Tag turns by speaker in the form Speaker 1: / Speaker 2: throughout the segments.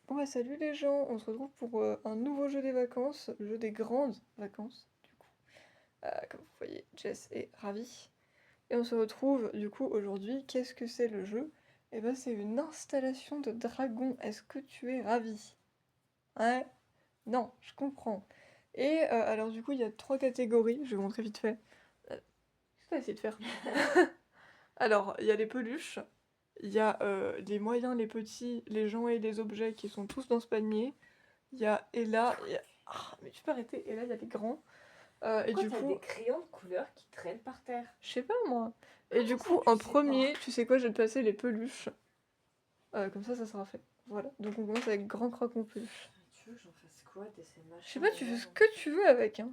Speaker 1: Bon bah salut les gens, on se retrouve pour un nouveau jeu des vacances, le jeu des grandes vacances du coup. Comme vous voyez, Jess est ravie. Et on se retrouve du coup aujourd'hui, qu'est-ce que c'est le jeu? Eh ben c'est une installation de dragon, est-ce que tu es ravi? Ouais? Non, je comprends. Et alors du coup il y a trois catégories, je vais vous montrer vite fait. Qu'est-ce que t'as essayé de faire? Alors, il y a les peluches, il y a les moyens, les petits, les gens et les objets qui sont tous dans ce panier. Il y a Ella, Ah, mais tu peux arrêter, et là il y a les grands. Et
Speaker 2: Pourquoi
Speaker 1: du
Speaker 2: t'as
Speaker 1: coup,
Speaker 2: des crayons de couleur qui traînent par terre?
Speaker 1: je sais pas moi. Et du
Speaker 2: Comment ça,
Speaker 1: coup,
Speaker 2: tu
Speaker 1: en
Speaker 2: sais pas?
Speaker 1: premier, tu sais quoi, je vais te passer les peluches. Comme ça sera fait. Voilà, donc on commence avec grand croquant peluche.
Speaker 2: Tu veux que j'en fasse quoi de ces
Speaker 1: Je sais
Speaker 2: machins
Speaker 1: pas, tu fais
Speaker 2: là?
Speaker 1: ce que tu veux avec, hein.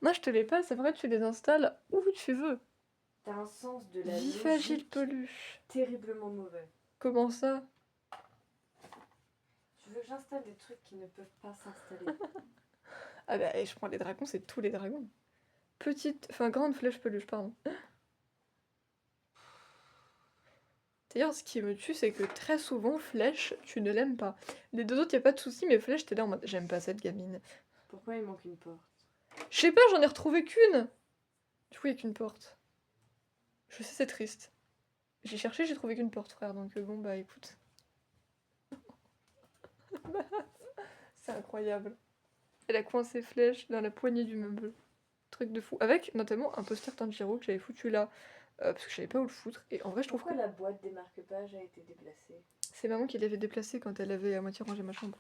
Speaker 1: Moi je te les passe, après tu les installes où tu veux.
Speaker 2: T'as un sens de la
Speaker 1: Vif agile
Speaker 2: logique
Speaker 1: peluche.
Speaker 2: terriblement mauvais.
Speaker 1: Comment ça?
Speaker 2: Tu veux que j'installe des trucs qui ne peuvent pas s'installer?
Speaker 1: Ah bah, et je prends les dragons, c'est tous les dragons. Petite, enfin grande flèche peluche, pardon. D'ailleurs, ce qui me tue, c'est que très souvent, Flèche, tu ne l'aimes pas. Les deux autres, y a pas de souci, mais Flèche, t'es là en mode j'aime pas cette gamine.
Speaker 2: Pourquoi il manque une porte?
Speaker 1: Je sais pas, j'en ai retrouvé qu'une. Du coup, y a qu'une porte. Je sais, c'est triste. J'ai cherché, j'ai trouvé qu'une porte, frère, donc bon, bah écoute. C'est incroyable. Elle a coincé Flèche dans la poignée du meuble. Truc de fou. Avec notamment un poster Tanjiro que j'avais foutu là, parce que je savais pas où le foutre. Et en vrai, je trouve que
Speaker 2: Pourquoi la boîte des marque-pages a été déplacée?
Speaker 1: c'est maman qui l'avait déplacé quand elle avait à moitié rangé ma chambre.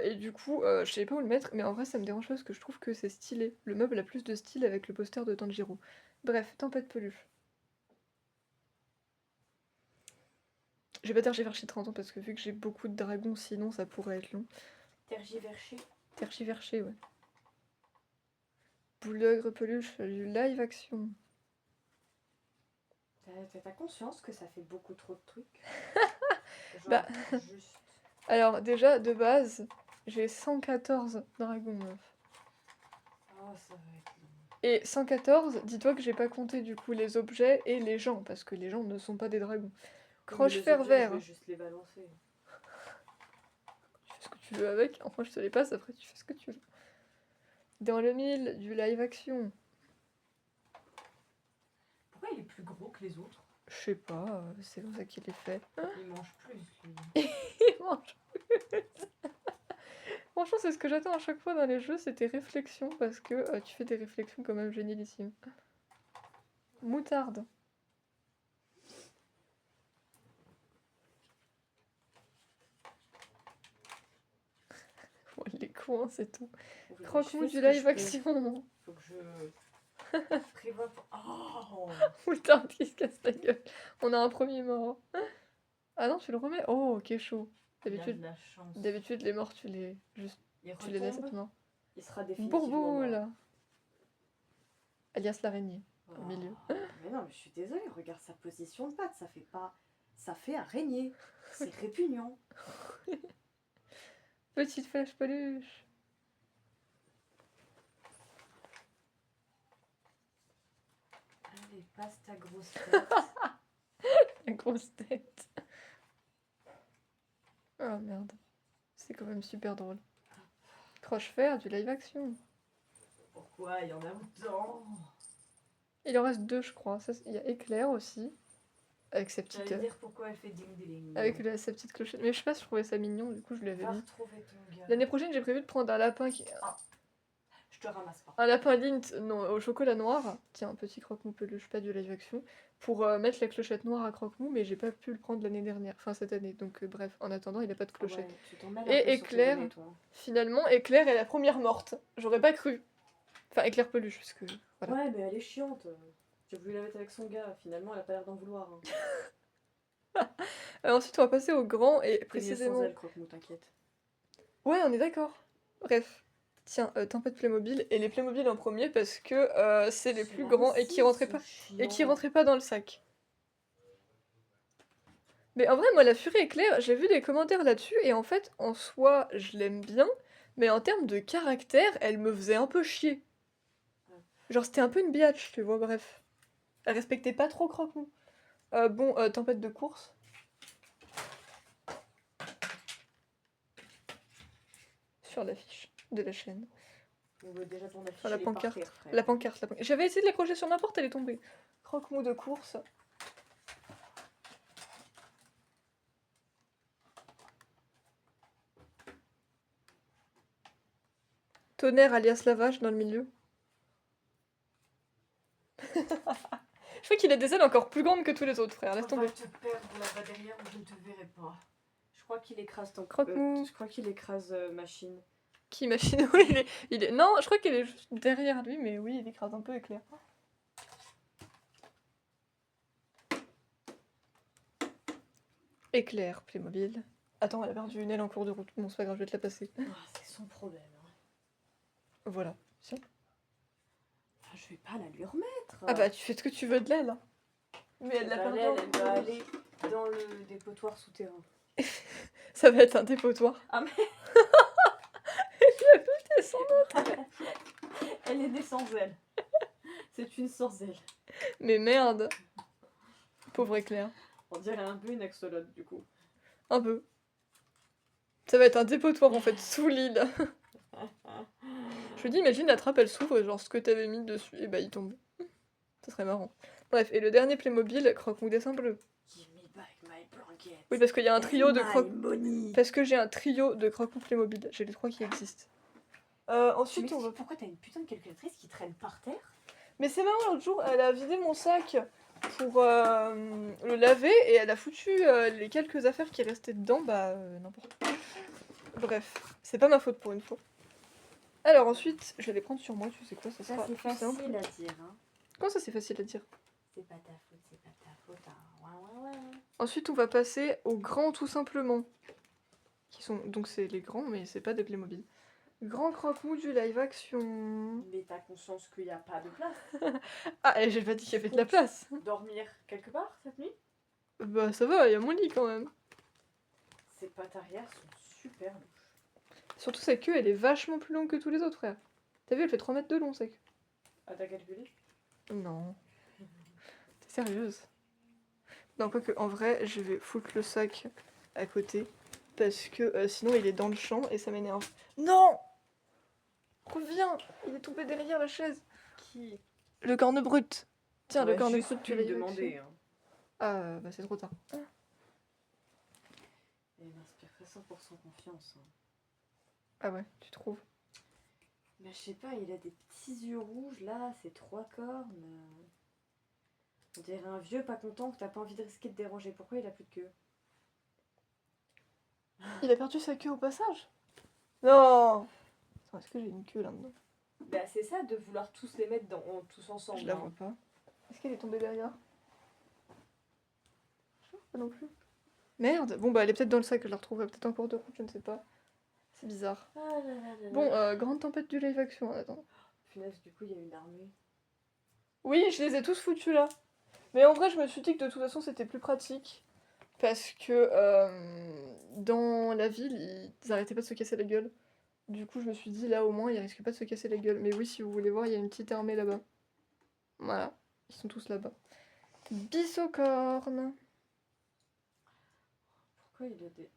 Speaker 1: Et du coup, je savais pas où le mettre, mais en vrai ça me dérange pas parce que je trouve que c'est stylé. Le meuble a plus de style avec le poster de Tanjiro. Bref, tempête peluche. Je vais pas tergiverser 30 ans parce que vu que j'ai beaucoup de dragons, sinon ça pourrait être long.
Speaker 2: Tergiversé?
Speaker 1: Tergiverser, ouais. Boule d'ogre peluche, du live action.
Speaker 2: T'as conscience que ça fait beaucoup trop de trucs? Genre,
Speaker 1: Bah,
Speaker 2: juste.
Speaker 1: alors déjà, de base, j'ai 114 dragons meuf.
Speaker 2: Oh, ça va être long.
Speaker 1: Et 114, dis-toi que j'ai pas compté du coup les objets et les gens, parce que les gens ne sont pas des dragons.
Speaker 2: Oui, mais
Speaker 1: Croche
Speaker 2: les
Speaker 1: fer
Speaker 2: objets, je
Speaker 1: vert.
Speaker 2: vais juste les balancer.
Speaker 1: Tu fais ce que tu veux avec, enfin je te les passe, après tu fais ce que tu veux. Dans le mille, du live action.
Speaker 2: Pourquoi il est plus gros que les autres?
Speaker 1: Je sais pas, c'est comme ça qu'il est fait.
Speaker 2: Il mange plus, lui.
Speaker 1: Il mange plus. Franchement, c'est ce que j'attends à chaque fois dans les jeux, c'est tes réflexions, parce que tu fais des réflexions quand même génialissimes. Moutarde. Oh, il est con, hein, c'est tout.
Speaker 2: Oui,
Speaker 1: Croque-mou
Speaker 2: je fais
Speaker 1: du
Speaker 2: ce que je
Speaker 1: live
Speaker 2: peux.
Speaker 1: action.
Speaker 2: Faut que je prévoie pour... Oh!
Speaker 1: Moutarde qui se casse la gueule. On a un premier mort. Ah non, tu le remets? Oh, ok, chaud.
Speaker 2: Il a de
Speaker 1: D'habitude,
Speaker 2: la chance.
Speaker 1: d'habitude les morts, tu les... Juste,
Speaker 2: Il
Speaker 1: tu les laisses
Speaker 2: retombe,
Speaker 1: maintenant.
Speaker 2: il sera définitivement mort.
Speaker 1: Bourboule. Alias l'araignée, au
Speaker 2: Oh.
Speaker 1: milieu.
Speaker 2: Mais non, mais je suis désolée, regarde sa position de patte, ça fait pas... Ça fait araignée. C'est répugnant.
Speaker 1: Petite flèche peluche.
Speaker 2: Allez, passe ta grosse tête.
Speaker 1: La grosse tête. Oh merde. C'est quand même super drôle. Croche-fer, du live action.
Speaker 2: Pourquoi il y en a autant?
Speaker 1: Il en reste deux, je crois. Il y a Éclair aussi. Avec sa petite,
Speaker 2: J'allais dire pourquoi elle fait ding-ding.
Speaker 1: avec sa petite clochette. Mais je sais pas si je trouvais ça mignon, du coup je l'avais
Speaker 2: Va
Speaker 1: mis.
Speaker 2: retrouver ton gars.
Speaker 1: L'année prochaine, j'ai prévu de prendre un lapin
Speaker 2: Je te ramasse pas.
Speaker 1: un lapin Lint non, au chocolat noir. Tiens, un petit croque-mou peluche, pas du live action. Pour mettre la clochette noire à croque-mou, mais j'ai pas pu le prendre l'année dernière. Enfin, cette année. Donc, bref, en attendant, il a pas de
Speaker 2: Ah
Speaker 1: clochette.
Speaker 2: ouais, tu t'en mêles
Speaker 1: Et
Speaker 2: un peu sur tes
Speaker 1: Éclair,
Speaker 2: données, toi.
Speaker 1: finalement, Éclair est la première morte. J'aurais pas cru. Enfin, Éclair peluche, parce que. Voilà.
Speaker 2: Ouais, mais elle est chiante. J'ai voulu la mettre avec son gars, finalement elle a pas l'air d'en vouloir. Hein.
Speaker 1: Ensuite, on va passer au grand et
Speaker 2: T'es mieux sans
Speaker 1: précisément.
Speaker 2: elle, croque-mou, t'inquiète.
Speaker 1: Ouais, on est d'accord. Bref. Tiens, tempête Playmobil et les Playmobil en premier parce que c'est les plus grands et qui rentraient pas dans le sac. Mais en vrai, moi, la Furie Éclair, j'ai vu des commentaires là-dessus et en fait, en soi, je l'aime bien, mais en termes de caractère, elle me faisait un peu chier. Genre, c'était un peu une biatch, tu vois, bref. Elle respectait pas trop Croque-Mou. Bon, tempête de course. sur l'affiche de la chaîne.
Speaker 2: On veut déjà ton affiche,
Speaker 1: Enfin, la
Speaker 2: elle est par
Speaker 1: pancarte.
Speaker 2: terre, frère.
Speaker 1: La pancarte, la pancarte. J'avais essayé de l'accrocher sur n'importe, elle est tombée. Croque-mou de course. Tonnerre alias lavage dans le milieu. Je crois qu'il a des ailes encore plus grandes que tous les autres, frère. Laisse
Speaker 2: On
Speaker 1: tomber.
Speaker 2: va te perdre là-bas derrière où je ne te verrai pas. Je crois qu'il écrase ton
Speaker 1: Croque-mou.
Speaker 2: je crois qu'il écrase machine.
Speaker 1: Qui imagine. Oui, il est. Non, je crois qu'il est juste derrière lui, mais oui, il écrase un peu éclair. Éclair, Playmobil. Attends, elle a perdu une aile en cours de route. Bon, c'est pas grave, je vais te la passer.
Speaker 2: Ah, c'est son problème. Hein.
Speaker 1: Voilà. Tiens.
Speaker 2: Ah, je vais pas la lui remettre.
Speaker 1: Ah bah, tu fais ce que tu veux de l'aile. Hein. Mais elle l'a perdu en
Speaker 2: Elle
Speaker 1: cours
Speaker 2: doit
Speaker 1: de route.
Speaker 2: aller dans le dépotoir souterrain.
Speaker 1: Ça va être un dépotoir.
Speaker 2: Ah mais
Speaker 1: Elle s'en va.
Speaker 2: elle est née sans elle. C'est une sans elle.
Speaker 1: Mais merde. Pauvre éclair.
Speaker 2: On dirait un peu une axolote du coup.
Speaker 1: Un peu. Ça va être un dépotoir en fait, sous l'île. Je me dis, imagine la trappe elle s'ouvre et genre ce que t'avais mis dessus, et bah il tombe. Ça serait marrant. Bref, et le dernier Playmobil, Croque-Mou dessin bleu.
Speaker 2: Give me back my blanket.
Speaker 1: Oui, parce qu'il y a un trio de Croque...
Speaker 2: money.
Speaker 1: Parce que j'ai un trio de Croque-Mou Playmobil. J'ai les 3 qui existent. Ensuite, on va...
Speaker 2: Pourquoi t'as une putain de calculatrice qui traîne par terre?
Speaker 1: Mais c'est marrant, l'autre jour, elle a vidé mon sac pour le laver et elle a foutu les quelques affaires qui restaient dedans, bah n'importe quoi. Bref, c'est pas ma faute pour une fois. Alors ensuite, je vais les prendre sur moi, tu sais quoi, ça
Speaker 2: Ça
Speaker 1: sera
Speaker 2: c'est
Speaker 1: plus simple.
Speaker 2: facile à dire. Hein.
Speaker 1: Comment ça c'est facile à dire?
Speaker 2: C'est pas ta faute, c'est pas ta faute. Hein. Ouais, ouais, ouais.
Speaker 1: Ensuite, on va passer aux grands tout simplement. Qui sont... Donc c'est les grands, mais c'est pas des Playmobil. Grand Croque-Mou du live action.
Speaker 2: Mais t'as conscience qu'il n'y a pas de place.
Speaker 1: Ah, et j'ai pas dit qu'il y avait de la place.
Speaker 2: Dormir quelque part cette nuit?
Speaker 1: Bah ça va, il y a mon lit quand même.
Speaker 2: Ses pattes arrière sont super louches.
Speaker 1: Surtout sa queue, elle est vachement plus longue que tous les autres, frère. T'as vu, elle fait 3 mètres de long, sa queue.
Speaker 2: Ah, t'as calculé?
Speaker 1: Non. T'es sérieuse? Non, quoique, en vrai, je vais foutre le sac à côté. Parce que sinon, il est dans le champ et ça m'énerve. Non! Reviens! Il est tombé derrière la chaise.
Speaker 2: Qui?
Speaker 1: Le corne brut. Tiens, le corne
Speaker 2: juste
Speaker 1: brut, tu
Speaker 2: pu
Speaker 1: l'as
Speaker 2: me demander. Hein.
Speaker 1: Ah, bah c'est trop tard.
Speaker 2: Elle m'inspirerait 100% confiance. Hein.
Speaker 1: Ah ouais, tu trouves?
Speaker 2: Mais je sais pas, il a des petits yeux rouges là, ses 3 cornes. On dirait un vieux pas content que t'as pas envie de risquer de déranger. Pourquoi il a plus de queue?
Speaker 1: Il a perdu sa queue au passage? Non! Attends, est-ce que j'ai une queue là-dedans?
Speaker 2: Bah c'est ça de vouloir tous les mettre tous ensemble.
Speaker 1: Je la
Speaker 2: hein.
Speaker 1: vois pas. Est-ce qu'elle est tombée derrière? Pas non plus. Merde! Bon bah elle est peut-être dans le sac, je la retrouverai peut-être en cours de route, je ne sais pas. C'est bizarre.
Speaker 2: Ah là là là
Speaker 1: Bon,
Speaker 2: là.
Speaker 1: grande tempête du live action, attends.
Speaker 2: Punaise, du coup il y a une armée.
Speaker 1: Oui, je les ai tous foutus là. Mais en vrai, je me suis dit que de toute façon c'était plus pratique. Parce que dans la ville, ils arrêtaient pas de se casser la gueule. Du coup, je me suis dit là au moins, ils risquent pas de se casser la gueule. Mais oui, si vous voulez voir, il y a une petite armée là-bas. Voilà, ils sont tous là-bas. Bissocorne.
Speaker 2: Pourquoi il a des.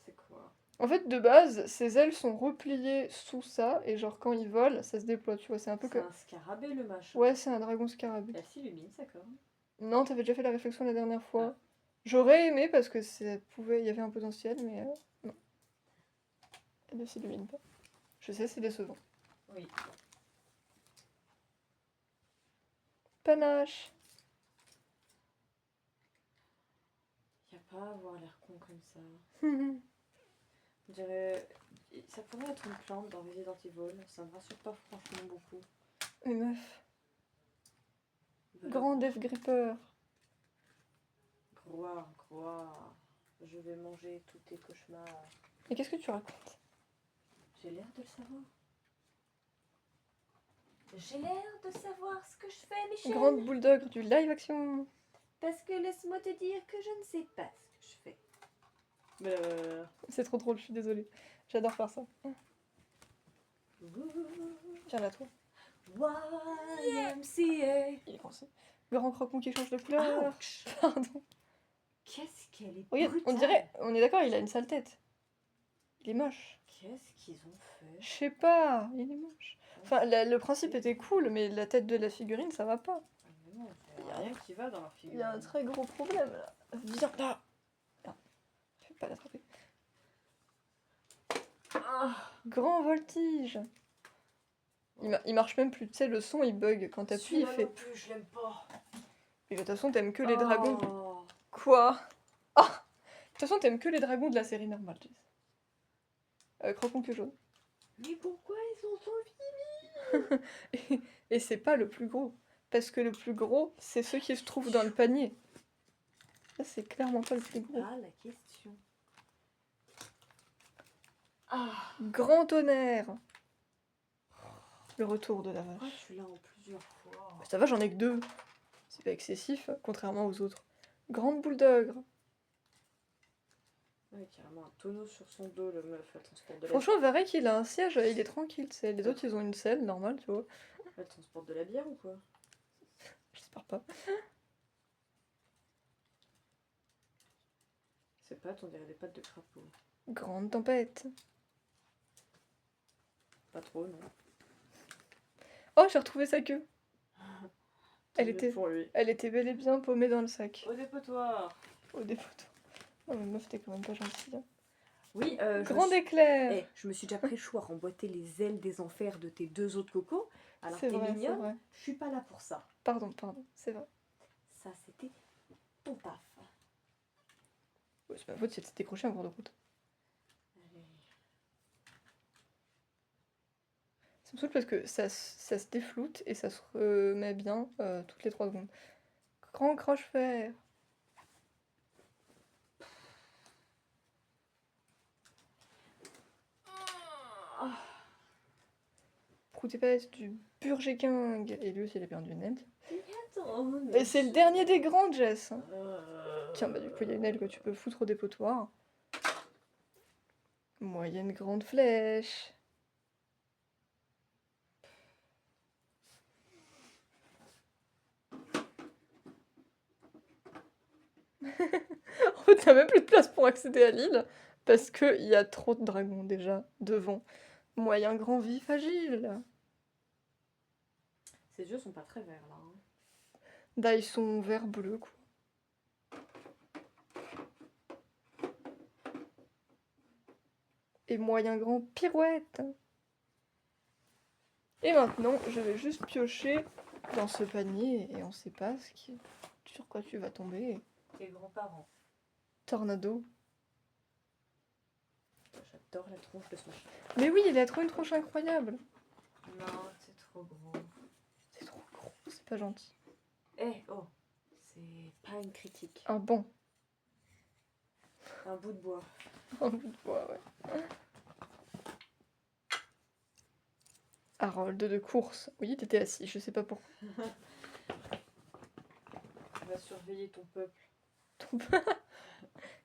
Speaker 2: C'est quoi?
Speaker 1: En fait, de base, ses ailes sont repliées sous ça, et genre quand il vole, ça se déploie, tu vois, c'est un peu
Speaker 2: C'est
Speaker 1: comme...
Speaker 2: un scarabée le machin.
Speaker 1: Ouais, c'est un dragon scarabée.
Speaker 2: Elle s'illumine sa corne.
Speaker 1: Non, t'avais déjà fait la réflexion la dernière fois.
Speaker 2: Ah.
Speaker 1: J'aurais aimé parce que il y avait un potentiel, mais non. Elle ne s'illumine pas. Je sais, c'est décevant.
Speaker 2: Oui.
Speaker 1: Panache.
Speaker 2: Y a pas à avoir l'air con comme ça. On dirait. Ça pourrait être une plante dans Resident Evil. Ça me rassure pas franchement beaucoup.
Speaker 1: Mais meuf.
Speaker 2: Voilà.
Speaker 1: Grand Death Gripper.
Speaker 2: Croire. Je vais manger tous tes cauchemars.
Speaker 1: Et qu'est-ce que tu racontes?
Speaker 2: J'ai l'air de le savoir. J'ai l'air de savoir ce que je fais, Michel.
Speaker 1: Grande bulldog du live action.
Speaker 2: Parce que laisse-moi te dire que je ne sais pas ce que je fais.
Speaker 1: C'est trop drôle, je suis désolée. J'adore faire ça. Tiens là, toi.
Speaker 2: YMCA.
Speaker 1: Il est français. Grand croque-mou qui change de couleur.
Speaker 2: Ouch.
Speaker 1: Pardon.
Speaker 2: Qu'est-ce qu'elle est
Speaker 1: Regarde,
Speaker 2: brutale.
Speaker 1: on dirait, on est d'accord, il a une sale tête. Il est moche.
Speaker 2: Qu'est-ce qu'ils ont fait?
Speaker 1: Je sais pas, il est moche. Enfin, le principe était cool, mais la tête de la figurine, ça va pas.
Speaker 2: Ah, mais non, il y a rien qui va dans leur
Speaker 1: Il
Speaker 2: figure.
Speaker 1: y a un très gros problème là. Viens là. Non, je vais pas l'attraper. Grand voltige. Il marche même plus, tu sais, le son il bug quand t'appuies, il fait.
Speaker 2: Non plus, je l'aime pas.
Speaker 1: Et de toute façon, t'aimes que les dragons.
Speaker 2: Oh.
Speaker 1: Quoi? Ah! De toute façon, t'aimes que les dragons de la série normale, Jess. Croquons que jaune.
Speaker 2: Mais pourquoi ils sont so
Speaker 1: Et c'est pas le plus gros. Parce que le plus gros, c'est ceux qui se trouvent dans le panier. Ça, c'est clairement pas le plus gros.
Speaker 2: Ah, la question. Ah.
Speaker 1: Grand tonnerre. Le retour de la
Speaker 2: Pourquoi
Speaker 1: vache.
Speaker 2: tu l'as en plusieurs fois?
Speaker 1: Ça va, j'en ai que 2. C'est pas excessif, contrairement aux autres. Grande boule d'ogre.
Speaker 2: Ouais, carrément un tonneau sur son dos, le meuf, elle transporte de la
Speaker 1: Franchement, Varek, il a un siège, il est tranquille, tu sais. Les autres, ils ont une selle normale, tu vois.
Speaker 2: Elle transporte de la bière ou quoi?
Speaker 1: J'espère pas.
Speaker 2: Ces pattes, on dirait des pattes de crapaud.
Speaker 1: Grande tempête.
Speaker 2: Pas trop, non.
Speaker 1: Oh, j'ai retrouvé sa queue.
Speaker 2: Tant mieux pour lui.
Speaker 1: Elle était bel et bien paumée dans le sac.
Speaker 2: Au dépotoir.
Speaker 1: Au dépotoir. Oh, mais meuf, t'es quand même pas gentille. Hein.
Speaker 2: Oui,
Speaker 1: Grand éclair.
Speaker 2: Eh, je me suis déjà pris chaud à remboîter les ailes des enfers de tes 2 autres cocos. Alors
Speaker 1: C'est
Speaker 2: t'es
Speaker 1: vrai, c'est
Speaker 2: mignonne,
Speaker 1: vrai.
Speaker 2: je suis pas là pour ça.
Speaker 1: Pardon, c'est vrai.
Speaker 2: Ça, c'était ton taf.
Speaker 1: Ouais, c'est pas ma faute si elle s'est décrochée en cours de route.
Speaker 2: Allez.
Speaker 1: Ça me saoule parce que ça se défloute et ça se remet bien toutes les 3 secondes. Grand croche-fer. Proutépète du Burger-King. Et lui aussi, il a perdu une aile. Et c'est le dernier des grands, Jess. Tiens, bah du coup, il y a une aile que tu peux foutre au dépotoir. Moyenne grande flèche. En fait, t'as même plus de place pour accéder à l'île. Parce qu'il y a trop de dragons déjà devant. Moyen grand vif agile.
Speaker 2: Ces yeux sont pas très verts là. Hein.
Speaker 1: Là, ils sont vert bleu, quoi. Et moyen grand pirouette. Et maintenant, je vais juste piocher dans ce panier et on sait pas sur quoi tu vas tomber.
Speaker 2: Tes grands-parents.
Speaker 1: Tornado.
Speaker 2: J'adore la tronche de ce machin.
Speaker 1: Mais oui, il a trop une tronche incroyable.
Speaker 2: Non, c'est trop gros.
Speaker 1: C'est trop gros, c'est pas gentil.
Speaker 2: Eh, oh, c'est pas une critique.
Speaker 1: Un banc.
Speaker 2: Un bout de bois.
Speaker 1: Un bout de bois, ouais. Harold de course. Oui, t'étais assis, je sais pas pourquoi.
Speaker 2: Tu vas surveiller ton peuple.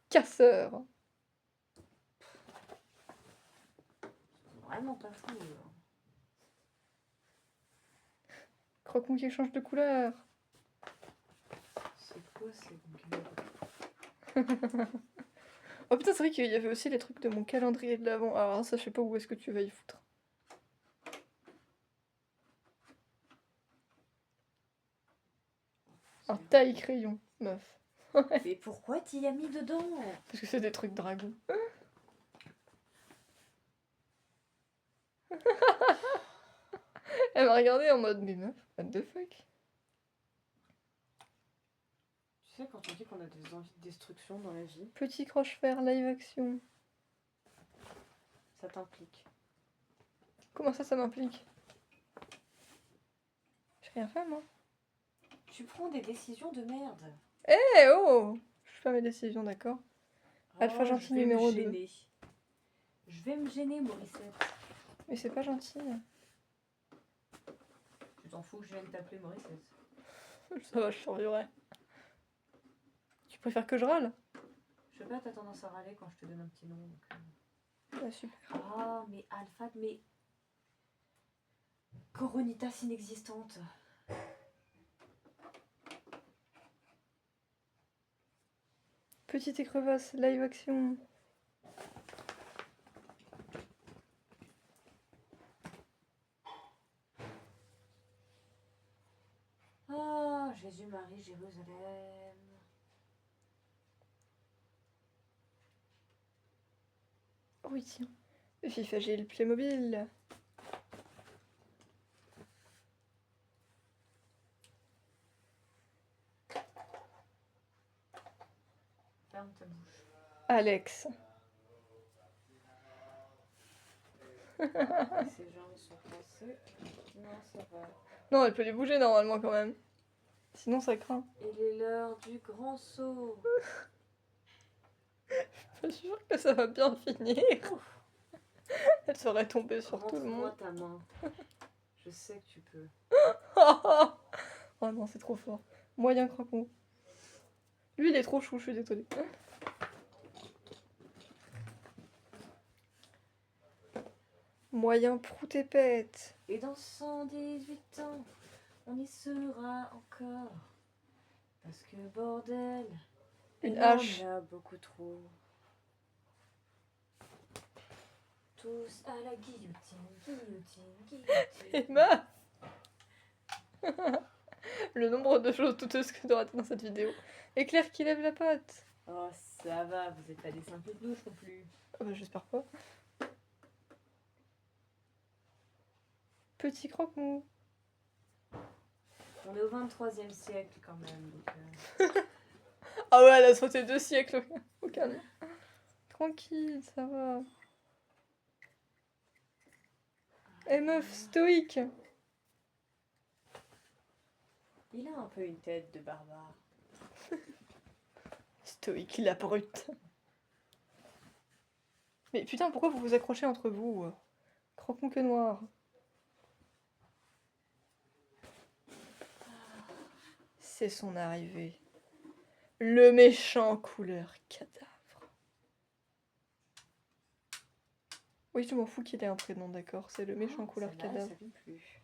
Speaker 1: Casseur.
Speaker 2: Vraiment pas fou.
Speaker 1: Croquons qui change de couleur.
Speaker 2: C'est quoi ces gueules?
Speaker 1: Oh putain, c'est vrai qu'il y avait aussi les trucs de mon calendrier de l'avant. Alors ça, je sais pas où est-ce que tu vas y foutre. Un taille-crayon, meuf.
Speaker 2: Mais pourquoi t'y as mis dedans?
Speaker 1: Parce que c'est des trucs dragons. Elle m'a regardé en mode, mais meuf, what the fuck?
Speaker 2: Tu sais, quand on dit qu'on a des envies de destruction dans la vie,
Speaker 1: Petit croche-fer live action.
Speaker 2: ça t'implique.
Speaker 1: Comment ça m'implique? J'ai rien fait, moi.
Speaker 2: Tu prends des décisions de merde.
Speaker 1: Eh oh! Je fais mes décisions, d'accord. Alpha
Speaker 2: Oh,
Speaker 1: gentil
Speaker 2: je vais
Speaker 1: numéro
Speaker 2: me
Speaker 1: 2.
Speaker 2: gêner. Je vais me gêner, Morissette.
Speaker 1: Mais c'est pas gentil.
Speaker 2: Tu t'en fous que je vienne t'appeler Morissette?
Speaker 1: Ça va, je survivrai. Tu préfères que je râle?
Speaker 2: Je sais pas, t'as tendance à râler quand je te donne un petit nom. Donc...
Speaker 1: Ah, super.
Speaker 2: Ah, mais Alpha, mais... Coronitas inexistante.
Speaker 1: Petite écrevasse live action.
Speaker 2: Jésus, Marie, Jérusalem.
Speaker 1: Oui, tiens. FIFA Gilles Playmobil.
Speaker 2: Ferme ta bouche.
Speaker 1: Alex.
Speaker 2: Ces gens ils sont français. Non, ça va.
Speaker 1: Non, elle peut les bouger normalement quand même. Sinon ça craint.
Speaker 2: Il est l'heure du grand saut.
Speaker 1: Je suis sûre que ça va bien finir. Elle serait tombée sur tout le
Speaker 2: Montre-moi
Speaker 1: monde.
Speaker 2: ta main. Je sais que tu peux.
Speaker 1: Oh non, c'est trop fort. Moyen croque-mou. Lui, il est trop chou, je suis désolée. Moyen prout et pète.
Speaker 2: Et dans 118 ans, on y sera encore. Parce que bordel,
Speaker 1: Une
Speaker 2: il
Speaker 1: hache.
Speaker 2: en a beaucoup trop. Tous à la guillotine, guillotine, guillotine.
Speaker 1: Emma. Le nombre de choses douteuses que tu auras dans cette vidéo. Éclair qui lève la patte.
Speaker 2: Oh, ça va, vous êtes pas des simples douches non plus.
Speaker 1: Ah bah, j'espère pas. Petit croque-mou.
Speaker 2: On est au 23e siècle quand même. Donc,
Speaker 1: Ah ouais, elle a sauté 2 siècles au calme. Tranquille, ça va. Eh meuf, stoïque.
Speaker 2: Il a un peu une tête de barbare.
Speaker 1: Stoïque, la brute. Mais putain, pourquoi vous vous accrochez entre vous? Croque-mou que noir. C'est son arrivée. Le méchant couleur cadavre. Oui, je m'en fous qu'il ait un prénom, d'accord. C'est le méchant couleur
Speaker 2: Celle-là, elle
Speaker 1: cadavre.
Speaker 2: s'allume plus.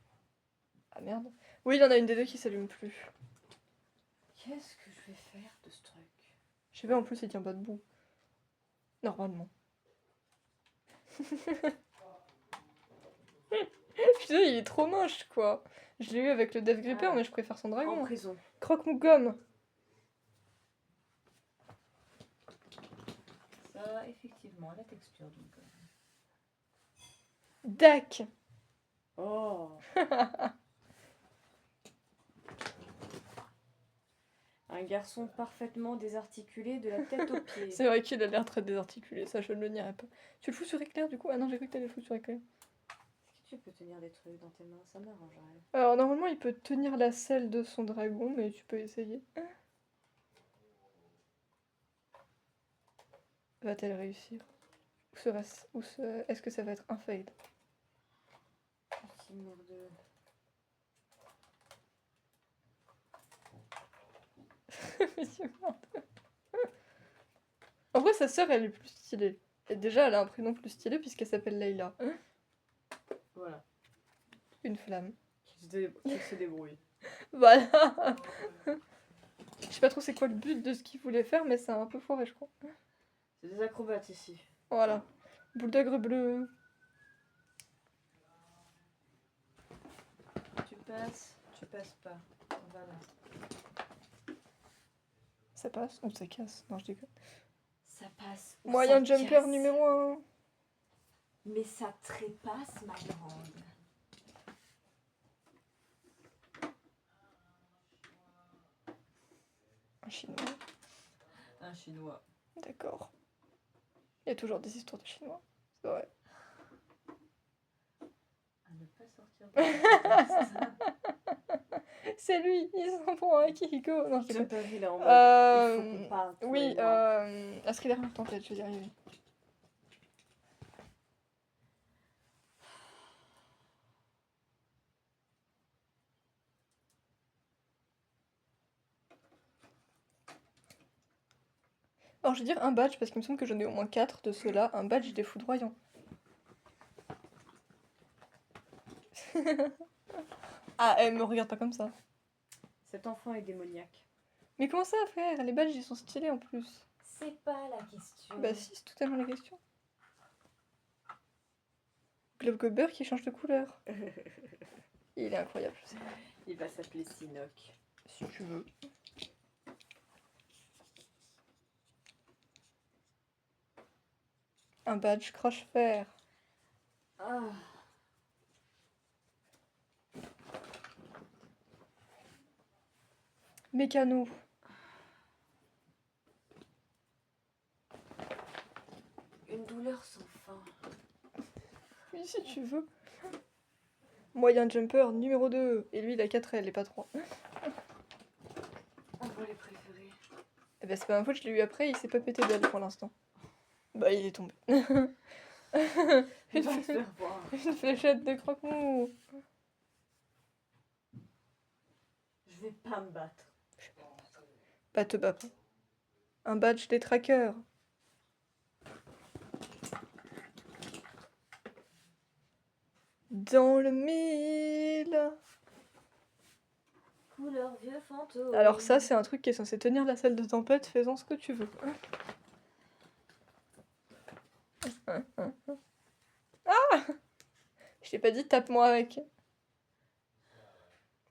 Speaker 1: Ah merde. Oui, il y en a une des deux qui s'allume plus.
Speaker 2: Qu'est-ce que je vais faire de ce truc?
Speaker 1: Je sais pas, en plus, il tient pas debout. Normalement. Putain, il est trop moche, quoi. Je l'ai eu avec le Death Gripper,
Speaker 2: Ah.
Speaker 1: mais je préfère son
Speaker 2: En
Speaker 1: dragon.
Speaker 2: prison.
Speaker 1: Croque-mou gomme.
Speaker 2: Ça, effectivement, la texture d'une gomme.
Speaker 1: Dac.
Speaker 2: Oh! Un garçon parfaitement désarticulé de la tête aux pieds.
Speaker 1: C'est vrai qu'il a l'air très désarticulé, ça je ne le nierai pas. Tu le fous sur éclair du coup? Ah non, j'ai cru que t'allais le foutre sur éclair.
Speaker 2: Est-ce que tu peux tenir des trucs dans tes mains? Ça m'arrangerait.
Speaker 1: Alors normalement il peut tenir la selle de son dragon, mais tu peux essayer. Va-t-elle réussir? Ou sera-ce... Est-ce que ça va être un fail?
Speaker 2: Petit merdeux.
Speaker 1: En vrai sa sœur elle est plus stylée. Et déjà elle a un prénom plus stylé puisqu'elle s'appelle Layla.
Speaker 2: Voilà.
Speaker 1: Une flamme.
Speaker 2: Qui se débrouille.
Speaker 1: Voilà. Je sais pas trop c'est quoi le but de ce qu'il voulait faire, mais c'est un peu foiré je crois.
Speaker 2: C'est des acrobates ici.
Speaker 1: Voilà. Bouledogre bleu.
Speaker 2: Tu passes pas. Voilà.
Speaker 1: Ça passe ou ça casse? Non je déconne.
Speaker 2: Ça passe. ou
Speaker 1: Moyen
Speaker 2: ça
Speaker 1: jumper
Speaker 2: casse.
Speaker 1: numéro 1.
Speaker 2: Mais ça trépasse, ma grande.
Speaker 1: Un chinois.
Speaker 2: Un chinois.
Speaker 1: D'accord. Il y a toujours des histoires de chinois. C'est vrai.
Speaker 2: À ne pas sortir de
Speaker 1: C'est lui, il s'en prend un Kihiko. Non, je déconne.
Speaker 2: Jumper, il est en mode. Il faut qu'on parle. toi
Speaker 1: Oui,
Speaker 2: et moi.
Speaker 1: la Thriller en tête, je vais y arriver. Alors, je vais dire un badge parce qu'il me semble que j'en ai au moins 4 de ceux-là. Un badge des foudroyants. Ah, elle me regarde pas comme ça.
Speaker 2: Cet enfant est démoniaque.
Speaker 1: Mais comment ça, frère? Les badges, ils sont stylés en plus.
Speaker 2: C'est pas la question.
Speaker 1: Bah si, c'est totalement la question. Globe Gobber qui change de couleur. Il est incroyable, je sais.
Speaker 2: Il va s'appeler Sinoc.
Speaker 1: si tu veux. Un badge crash-fer.
Speaker 2: Ah,
Speaker 1: Mécano.
Speaker 2: une douleur sans fin.
Speaker 1: Oui, si tu veux. Moyen jumper numéro 2. Et lui, il a 4 L et pas 3.
Speaker 2: On va les préférer.
Speaker 1: Eh ben, c'est pas ma faute, je l'ai eu après, il s'est pas pété d'aile pour l'instant. Bah, il est tombé.
Speaker 2: On
Speaker 1: Une,
Speaker 2: va se faire voir.
Speaker 1: une fléchette de croque-mou.
Speaker 2: Je vais pas me battre.
Speaker 1: Pas te bats pas. Un badge des trackers. Dans le mille.
Speaker 2: Couleur vieux fantôme.
Speaker 1: Alors ça, c'est un truc qui est censé tenir la salle de tempête, faisant ce que tu veux. Ah! Je t'ai pas dit tape-moi avec.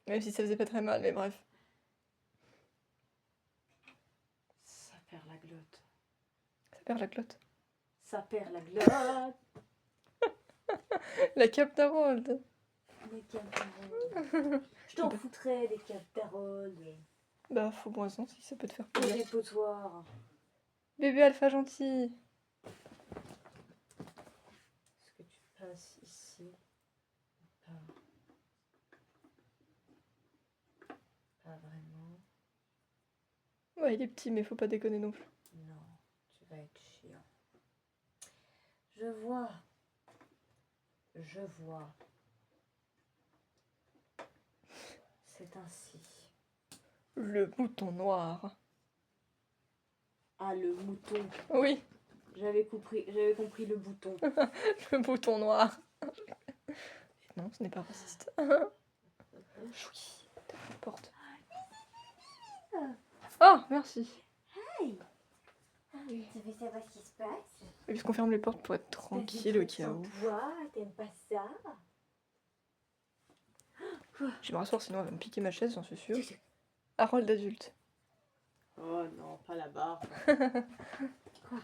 Speaker 1: Même si ça faisait pas très mal, mais bref.
Speaker 2: Ça perd la glotte.
Speaker 1: Ça perd la clotte.
Speaker 2: Ça perd la glotte.
Speaker 1: La cape d'Harold.
Speaker 2: Les capes d'Harold. Je t'en foutrais des capes d'Harold.
Speaker 1: Bah, faut bon raison si ça peut te faire
Speaker 2: Pour
Speaker 1: plaisir.
Speaker 2: des potoirs.
Speaker 1: Bébé alpha gentil.
Speaker 2: Est-ce que tu passes ici? Pas. Pas vraiment.
Speaker 1: Ouais, il est petit, mais faut pas déconner non plus.
Speaker 2: Non, tu vas être chiant. Je vois. Je vois. C'est ainsi.
Speaker 1: Le mouton noir.
Speaker 2: Ah, le mouton.
Speaker 1: Oui,
Speaker 2: J'avais compris le bouton.
Speaker 1: le mouton noir. Non, ce n'est pas raciste. Choui, t'as la porte. Oh, merci.
Speaker 2: Hey! Tu veux savoir ce qui se passe?
Speaker 1: Puisqu'on ferme les portes pour être tranquille au cas où.
Speaker 2: Toi, t'aimes pas ça?
Speaker 1: Je vais me rasseoir, sinon elle va me piquer ma chaise, j'en suis sûre. Harold adulte.
Speaker 2: Oh non, pas la barre.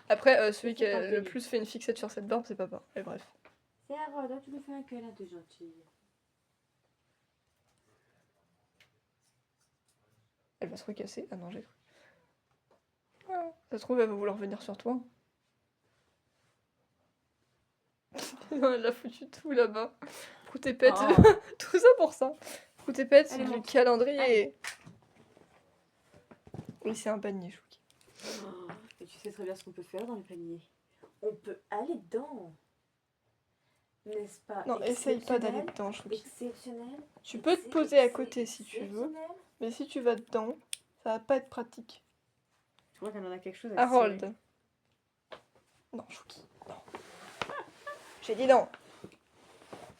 Speaker 1: Après, celui qui
Speaker 2: C'est
Speaker 1: a
Speaker 2: pas
Speaker 1: le
Speaker 2: joli.
Speaker 1: plus fait une fixette sur cette barbe, c'est papa. Et bref.
Speaker 2: C'est Harold, hein, tu lui fais un câlin, t'es gentil.
Speaker 1: Elle va se recasser. Ah non, j'ai cru. Ah, ça se trouve, elle va vouloir venir sur toi. Non, elle a foutu tout là-bas. Proutépète.
Speaker 2: Oh.
Speaker 1: Tout ça pour ça. Proutépète, c'est
Speaker 2: Allez,
Speaker 1: du
Speaker 2: monte.
Speaker 1: calendrier. Oui, c'est un panier, Chouki.
Speaker 2: Oh, et tu sais très bien ce qu'on peut faire dans le panier. On peut aller dedans. N'est-ce pas?
Speaker 1: Non, essaye pas d'aller
Speaker 2: exceptionnel?
Speaker 1: dedans, Chouki.
Speaker 2: Exceptionnel.
Speaker 1: Tu peux te poser à côté si tu veux,
Speaker 2: Exceptionnel.
Speaker 1: mais si tu vas dedans, ça va pas être pratique.
Speaker 2: Je crois qu'elle en a quelque chose à
Speaker 1: Harold.
Speaker 2: tirer.
Speaker 1: Non, Chouki. Non. J'ai dit non.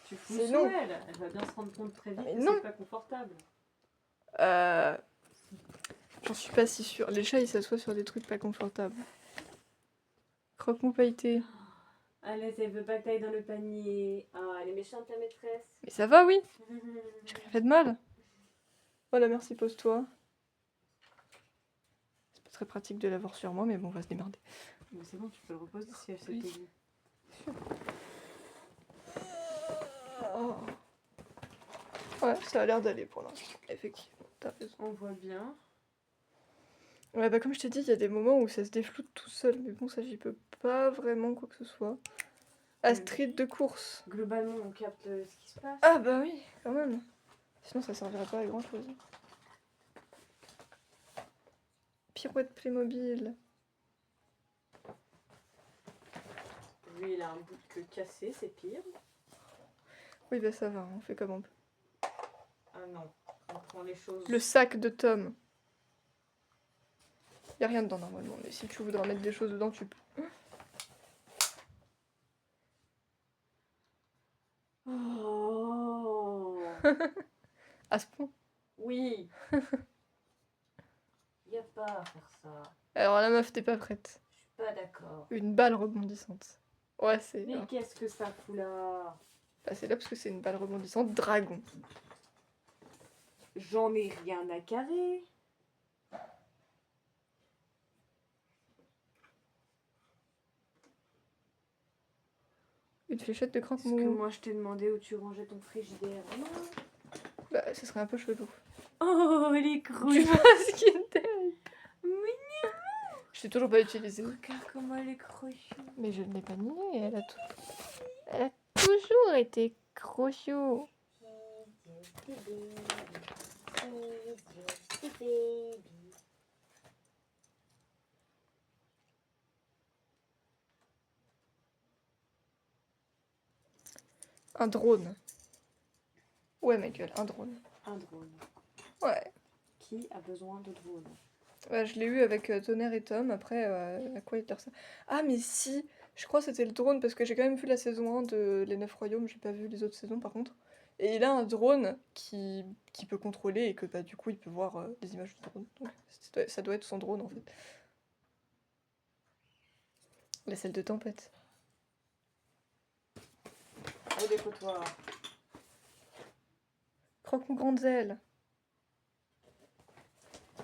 Speaker 2: Tu fous
Speaker 1: C'est
Speaker 2: sous
Speaker 1: non.
Speaker 2: elle. Elle va bien se rendre compte très vite
Speaker 1: Mais
Speaker 2: que
Speaker 1: non.
Speaker 2: c'est pas confortable.
Speaker 1: J'en suis pas si sûre. Les chats, ils s'assoient sur des trucs pas confortables. Croque-mou pailleté.
Speaker 2: Allez, elle veut pas que t'ailles dans le panier. Ah, elle est méchante, la maîtresse.
Speaker 1: Mais ça va, oui. J'ai rien fait de mal. Voilà, merci, pose-toi. C'est pas très pratique de l'avoir sur moi, mais bon, on va se démerder.
Speaker 2: Mais c'est bon, tu peux le reposer si elle se
Speaker 1: Oui.
Speaker 2: dégoûte.
Speaker 1: Oh. Ouais, ça a l'air d'aller pour l'instant. Effectivement, t'as raison.
Speaker 2: On voit bien.
Speaker 1: Ouais, bah comme je t'ai dit, il y a des moments où ça se défloute tout seul, mais bon, ça j'y peux pas vraiment quoi que ce soit. Astrid de course.
Speaker 2: Globalement, on capte ce qui se passe.
Speaker 1: Ah bah oui, quand même. Sinon ça servirait pas à grand chose. Pirouette Playmobil.
Speaker 2: Lui, il a un bout de queue cassé, c'est pire.
Speaker 1: Oui bah ça va, on fait comme on peut.
Speaker 2: Ah non, on prend les choses.
Speaker 1: Le sac de Tom. Y a rien dedans normalement, mais si tu voudras mettre des choses dedans, tu peux.
Speaker 2: Oh
Speaker 1: À ce point.
Speaker 2: oui. Y a pas à faire ça.
Speaker 1: Alors la meuf, t'es pas prête.
Speaker 2: Je suis pas d'accord.
Speaker 1: Une balle rebondissante. Ouais, c'est
Speaker 2: Mais qu'est-ce que ça fout là?
Speaker 1: bah, c'est là parce que c'est une balle rebondissante dragon.
Speaker 2: J'en ai rien à carrer.
Speaker 1: Une fléchette de
Speaker 2: Est-ce que
Speaker 1: croque-mou.
Speaker 2: moi je t'ai demandé où tu rangeais ton frigidaire? Non.
Speaker 1: Bah, ce serait un peu chelou.
Speaker 2: Oh, les
Speaker 1: Du
Speaker 2: crouilles.
Speaker 1: masking tape.
Speaker 2: Mais
Speaker 1: Je l'ai toujours pas utilisé.
Speaker 2: regarde comment elle est crochue.
Speaker 1: Mais je ne l'ai pas nié, elle a toujours été crochou. Un drone. Ouais, ma gueule, un drone.
Speaker 2: Un drone.
Speaker 1: Ouais.
Speaker 2: Qui a besoin de drone?
Speaker 1: Ouais, je l'ai eu avec Tonnerre et Tom. Après, à quoi il dire ça? Ah, mais si! Je crois que c'était le drone parce que j'ai quand même vu la saison 1 de Les 9 Royaumes. J'ai pas vu les autres saisons par contre. Et il a un drone qui peut contrôler et que bah, du coup il peut voir des images du drone. Donc ça doit être son drone en fait. La selle de tempête.
Speaker 2: Oh, des photos.
Speaker 1: Croque-mou grandes ailes.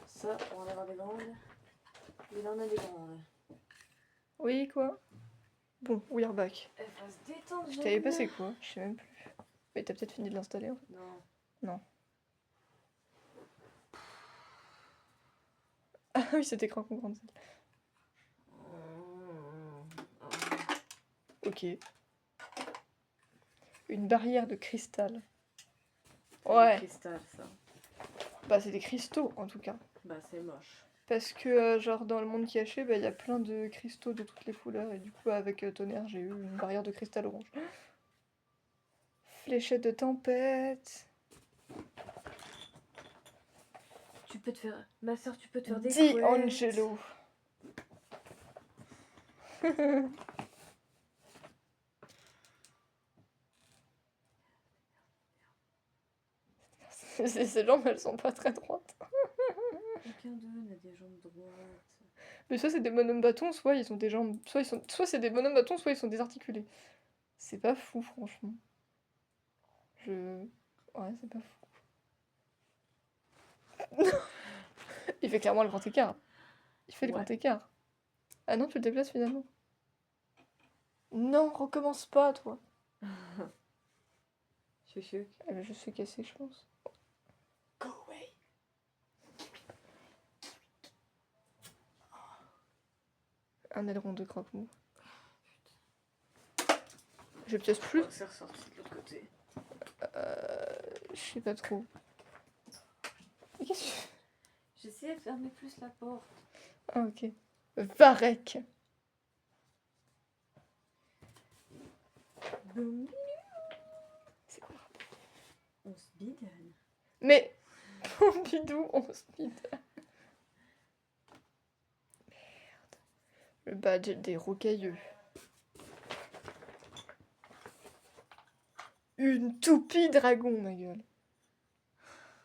Speaker 2: Ça, on va en avoir des grandes. Il en a des grandes.
Speaker 1: Oui, quoi? Bon, we are back.
Speaker 2: Elle va se détendre.
Speaker 1: Je t'avais passé quoi? Je sais même plus. Mais t'as peut-être fini de l'installer en fait.
Speaker 2: Non.
Speaker 1: Non. Ah oui, c'était croque-mou grandes ailes. Ok. Une barrière de cristal. Ouais.
Speaker 2: Cristal, ça.
Speaker 1: Bah, c'est des cristaux en tout cas.
Speaker 2: Bah, c'est moche.
Speaker 1: Parce que, genre, dans le monde caché, bah, il y a plein de cristaux de toutes les couleurs. Et du coup, avec Tonnerre, j'ai eu une barrière de cristal orange. Fléchette de tempête.
Speaker 2: Tu peux te faire. Ma soeur, tu peux te faire des
Speaker 1: Di
Speaker 2: couettes.
Speaker 1: Angelo. Ces jambes, elles sont pas très droites.
Speaker 2: Aucun d'eux n'a des jambes droites.
Speaker 1: Mais soit c'est des bonhommes bâtons, soit ils ont des jambes. Soit c'est des bonhommes bâtons, soit ils sont désarticulés. C'est pas fou, franchement. Ouais, c'est pas fou. Il fait clairement le grand écart. Il fait le
Speaker 2: Ouais.
Speaker 1: grand écart. Ah non, tu le déplaces finalement. Non, recommence pas, toi.
Speaker 2: Chuchuc.
Speaker 1: Ah bah, je suis cassée, je pense.
Speaker 2: Go away.
Speaker 1: Un aileron de croque-mou. Je pièce plus.
Speaker 2: Oh, c'est ressorti de l'autre côté.
Speaker 1: Je sais pas trop. Mais qu'est-ce que tu fais?
Speaker 2: J'essayais de fermer plus la porte.
Speaker 1: Ah, ok. Varech.
Speaker 2: Boum.
Speaker 1: C'est quoi?
Speaker 2: On se bidonne.
Speaker 1: Mais. Mon bidou, on se bide. Merde. Le badge des rocailleux. Une toupie dragon, ma gueule.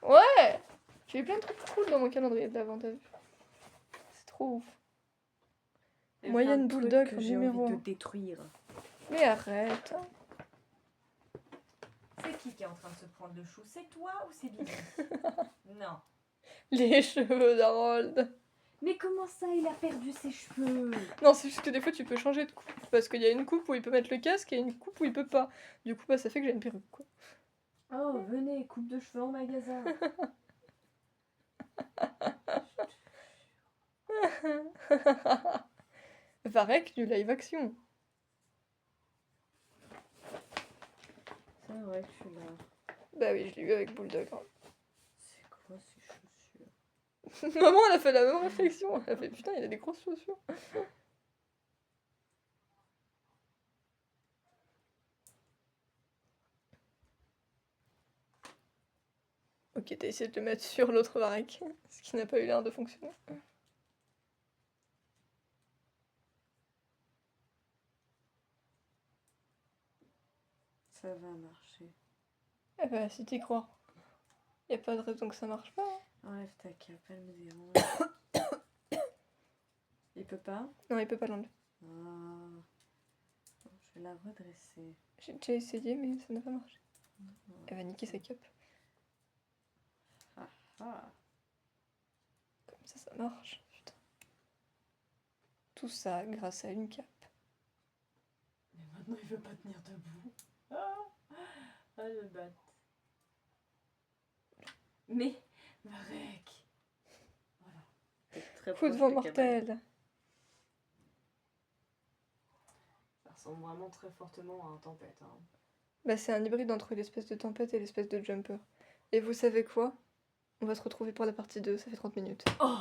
Speaker 1: Ouais! J'ai eu plein de trucs cool dans mon calendrier de l'avant, t'as vu? C'est trop ouf.
Speaker 2: Il y a
Speaker 1: Moyenne
Speaker 2: plein de trucs
Speaker 1: bulldog
Speaker 2: que
Speaker 1: en
Speaker 2: j'ai
Speaker 1: numéro
Speaker 2: envie
Speaker 1: 1.
Speaker 2: de détruire.
Speaker 1: Mais arrête.
Speaker 2: C'est qui est en train de se prendre le chou? C'est toi ou c'est Bibi? Non.
Speaker 1: Les cheveux d'Harold.
Speaker 2: Mais comment ça, il a perdu ses cheveux?
Speaker 1: Non, c'est juste que des fois tu peux changer de coupe. Parce qu'il y a une coupe où il peut mettre le casque et une coupe où il peut pas. Du coup, bah, ça fait que j'ai une perruque, quoi.
Speaker 2: Oh, venez, coupe de cheveux en magasin.
Speaker 1: Varech du live action.
Speaker 2: C'est vrai que je suis là.
Speaker 1: Bah oui, je l'ai eu avec Bulldog. Hein.
Speaker 2: C'est quoi ces chaussures?
Speaker 1: Maman, elle a fait la même réflexion. Elle a fait putain, il a des grosses chaussures. Ok, t'as essayé de le mettre sur l'autre Varech. Ce qui n'a pas eu l'air de fonctionner.
Speaker 2: Ça va marcher.
Speaker 1: Eh bah, si t'y crois. Y a pas de raison que ça marche pas. Hein.
Speaker 2: Enlève ta cape, elle me dérange. Il peut pas?
Speaker 1: Non, il peut pas l'enlever.
Speaker 2: Ah. Bon, je vais la redresser.
Speaker 1: J'ai déjà essayé, mais ça n'a pas marché. Elle va niquer sa cape.
Speaker 2: Ah. Ah.
Speaker 1: Comme ça marche. Putain. Tout ça grâce à une cape.
Speaker 2: Mais maintenant, il veut pas tenir debout. Ah, le bat. Mais, Marek. Voilà. T'es très
Speaker 1: Coup de
Speaker 2: proche
Speaker 1: vent
Speaker 2: de Cabal.
Speaker 1: mortel.
Speaker 2: Ça ressemble vraiment très fortement à un tempête. Hein.
Speaker 1: Bah, c'est un hybride entre l'espèce de tempête et l'espèce de jumper. Et vous savez quoi? On va se retrouver pour la partie 2, ça fait 30 minutes.
Speaker 2: Oh!